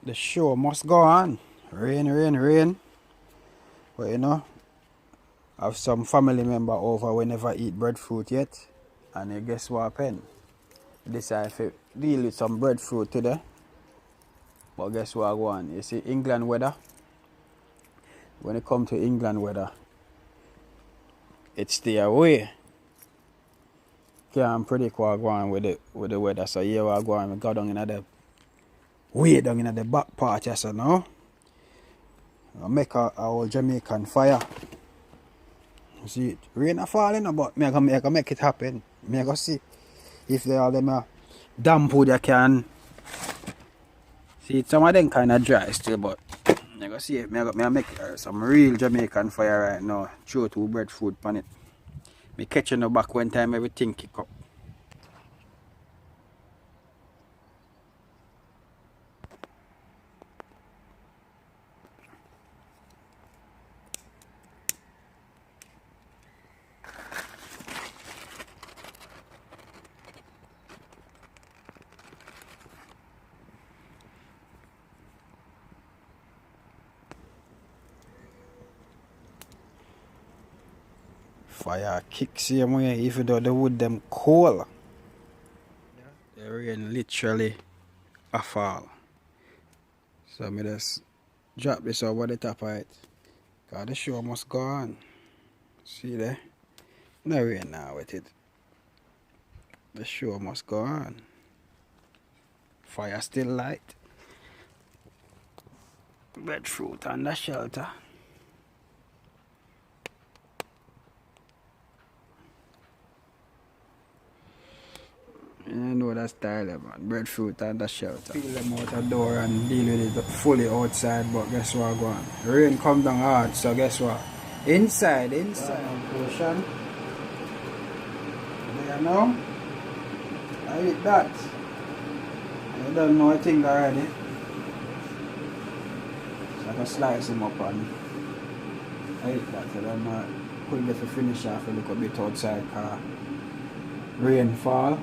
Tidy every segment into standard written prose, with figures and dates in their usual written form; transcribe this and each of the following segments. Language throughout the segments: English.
The show must go on. Rain, rain, rain. But you know, I have some family member over we never eat breadfruit yet. And you guess what happened? Decide to deal with some breadfruit today. But guess what go on? You see England weather? When it comes to England weather, it stay away. Can't predict what go on with the weather. So here what go on, we go down in the way down in the back part just so now. I make a old Jamaican fire. You see it? Rain a falling, but I can make it happen. I go see if there are them damp wood you can. See some of them kinda dry still, but I go see it. I make some real Jamaican fire right now. Throw 2 breadfruit on it. Me catching the back one time everything kick up. Fire kick same way even though the wood them cold. The rain literally a fall. So me just drop this over the top of it. Cause the show must go on. See there? No rain now with it. The show must go on. Fire still light. Breadfruit under shelter. You know that style, man. Breadfruit under shelter. Peel them out the door and deal with it fully outside, but guess what go on? Rain come down hard, so guess what? Inside. Portion. There now. I eat that. I don't know I think already. So I can slice him up and I eat that. I don't know. Quickly to finish off a little bit outside car. Rain fall.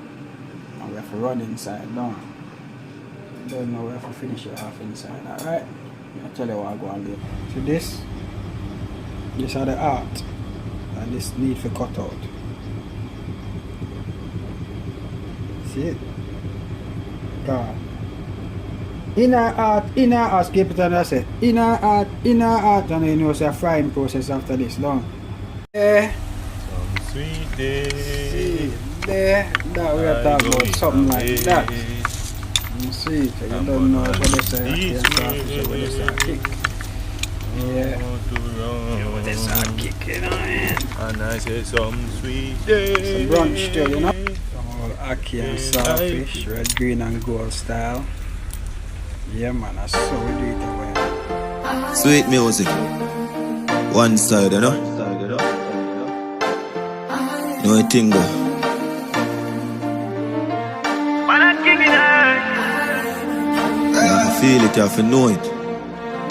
And we have to run inside now. I don't know, we have to finish it off inside. Alright? I'll tell you what I go and do. See this? These are the art. And this need for cut out. See it? God. Inner art, keep it on I say. Inner art, and you know it's a frying process after this, don't Some sweet day. See there, that we are talking about something like that. You see, so you don't know what they say. Yeah. What they say, kicking on it. And I say some sweet day. It's a brunch still, you know. Some old ackee and saltfish, red, green and gold style. Yeah man, that's so we do it away. Sweet music. One side, you know. No thing though. You have to feel it, you have to know it.